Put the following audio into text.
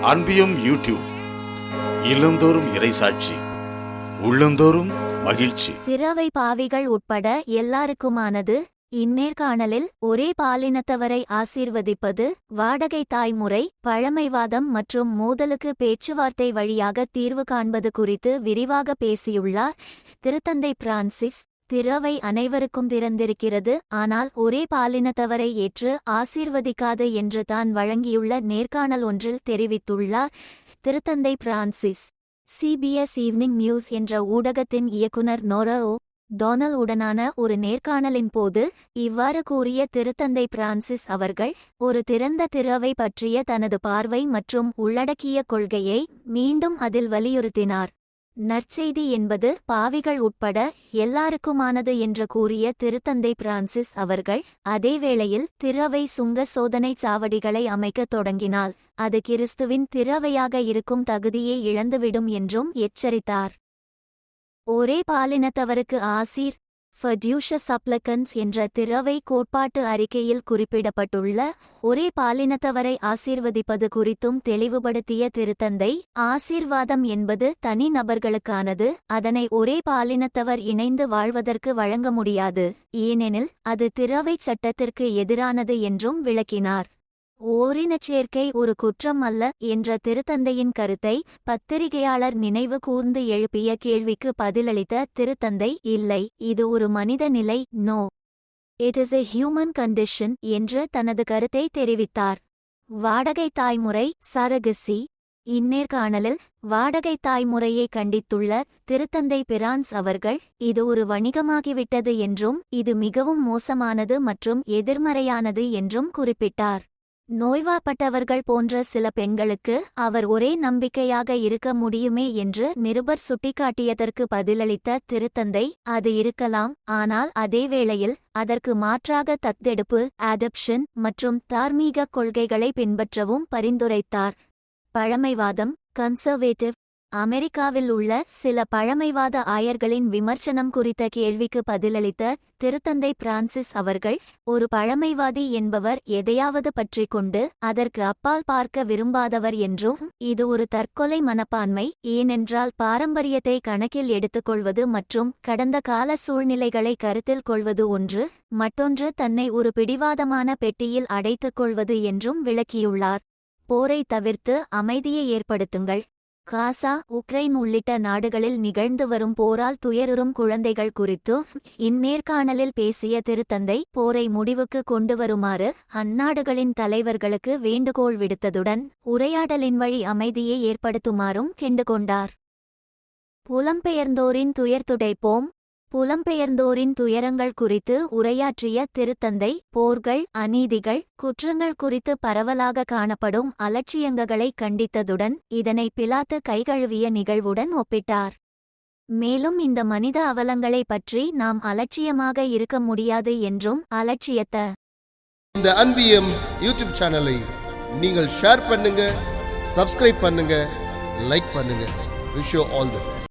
அன்பியும் YouTube இல்லந்தோறும் இறைசாட்சி உள்ளந்தோறும் மகிழ்ச்சி. திரவை பாவிகள் உட்பட எல்லாருக்குமானது. இந்நேர்காணலில் ஒரே பாலினத்தவரை ஆசீர்வதிப்பது, வாடகை தாய்முறை, பழமைவாதம் மற்றும் மோதலுக்கு பேச்சுவார்த்தை வழியாக தீர்வு காண்பது குறித்து விரிவாக பேசியுள்ளார் திருத்தந்தை பிரான்சிஸ். திரவை அனைவருக்கும் திறந்திருக்கிறது, ஆனால் ஒரே பாலினத்தவரை ஏற்று ஆசீர்வதிக்காது என்று தான் வழங்கியுள்ள நேர்காணல் ஒன்றில் தெரிவித்துள்ளார் திருத்தந்தை பிரான்சிஸ். CBS ஈவ்னிங் நியூஸ் என்ற ஊடகத்தின் இயக்குனர் நோரா டொனால்ட் உடனான ஒரு நேர்காணலின் போது இவ்வாறு கூறிய திருத்தந்தை பிரான்சிஸ் அவர்கள், ஒரு திறந்த திரவை பற்றிய தனது பார்வை மற்றும் உள்ளடக்கிய கொள்கையை மீண்டும் அதில் வலியுறுத்தினார். நற்செய்தி என்பது பாவிகள் உட்பட எல்லாருக்குமானது என்று கூறிய திருத்தந்தை பிரான்சிஸ் அவர்கள், அதேவேளையில் திரவை சுங்க சோதனை சாவடிகளை அமைக்கத் தொடங்கினால் அது கிறிஸ்துவின் திரவையாக இருக்கும் தகுதியை இழந்துவிடும் என்றும் எச்சரித்தார். ஒரே பாலினத்தவருக்கு ஆசீர் ஃபர்டியூஷஸ் சப்ளக்கன்ஸ் என்ற திரவை கோட்பாட்டு அறிக்கையில் குறிப்பிடப்பட்டுள்ள ஒரே பாலினத்தவரை ஆசீர்வதிப்பது குறித்தும் தெளிவுபடுத்திய திருத்தந்தை, ஆசீர்வாதம் என்பது தனி நபர்களுக்கானது, அதனை ஒரே பாலினத்தவர் இணைந்து வாழ்வதற்கு வழங்க முடியாது, ஏனெனில் அது திரவை சட்டத்திற்கு எதிரானது என்றும் விளக்கினார். ஓரினச்சேர்க்கை ஒரு குற்றம் அல்ல என்ற திருத்தந்தையின் கருத்தை பத்திரிகையாளர் நினைவு கூர்ந்து எழுப்பிய கேள்விக்கு பதிலளித்த திருத்தந்தை, இல்லை, இது ஒரு மனித நிலை, no, it is a human condition என்று தனது கருத்தை தெரிவித்தார். வாடகை தாய்முறை சரகசி. இந்நேர்காணலில் வாடகை தாய்முறையை கண்டித்துள்ள திருத்தந்தை பிரான்ஸ் அவர்கள், இது ஒரு வணிகமாகிவிட்டது என்றும் இது மிகவும் மோசமானது மற்றும் எதிர்மறையானது என்றும் குறிப்பிட்டார். நோய்வாய்ப்பட்டவர்கள் போன்ற சில பெண்களுக்கு அவர் ஒரே நம்பிக்கையாக இருக்க முடியுமே என்று நிருபர் சுட்டிக்காட்டியதற்கு பதிலளித்த திருத்தந்தை, அது இருக்கலாம், ஆனால் அதேவேளையில் அதற்கு மாற்றாக தத்தெடுப்பு, அடாப்ஷன் மற்றும் தார்மீக கொள்கைகளை பின்பற்றவும் பரிந்துரைத்தார். பழமைவாதம் கன்சர்வேட்டிவ். அமெரிக்காவில் உள்ள சில பழமைவாத ஆயர்களின் விமர்சனம் குறித்த கேள்விக்கு பதிலளித்த திருத்தந்தை பிரான்சிஸ் அவர்கள், ஒரு பழமைவாதி என்பவர் எதையாவது பற்றி கொண்டு அதற்கு அப்பால் பார்க்க விரும்பாதவர் என்றும், இது ஒரு தற்கொலை மனப்பான்மை, ஏனென்றால் பாரம்பரியத்தை கணக்கில் எடுத்துக்கொள்வது மற்றும் கடந்த கால சூழ்நிலைகளை கருத்தில் கொள்வது ஒன்று, மற்றொன்று தன்னை ஒரு பிடிவாதமான பெட்டியில் அடைத்துக் கொள்வது என்றும் விளக்கியுள்ளார். போரை தவிர்த்து அமைதியை ஏற்படுத்துங்கள். காசா, உக்ரைன் உள்ளிட்ட நாடுகளில் நிகழ்ந்து வரும் போரால் துயருறும் குழந்தைகள் குறித்து இந்நேர்காணலில் பேசிய திருத்தந்தை, போரை முடிவுக்கு கொண்டு வருமாறு அந்நாடுகளின் தலைவர்களுக்கு வேண்டுகோள் விடுத்ததுடன் உரையாடலின் வழி அமைதியை ஏற்படுத்துமாறும் கேட்டுக்கொண்டார். புலம்பெயர்ந்தோரின் துயர்துடைப்போம். புலம்பெயர்ந்தோரின் துயரங்கள் குறித்து உரையாற்றிய திருத்தந்தை, போர்கள், அநீதிகள், குற்றங்கள் குறித்து பரவலாக காணப்படும் அலட்சியங்களை கண்டித்ததுடன் இதனை பிலாத்து கைகழுவிய நிகழ்வுடன் ஒப்பிட்டார். மேலும் இந்த மனித அவலங்களை பற்றி நாம் அலட்சியமாக இருக்க முடியாது என்றும், இந்த அன்பியம் யூடியூப் சேனலை நீங்கள் ஷேர் பண்ணுங்க, சப்ஸ்கிரைப் பண்ணுங்க, லைக் பண்ணுங்க. Wish you all the best.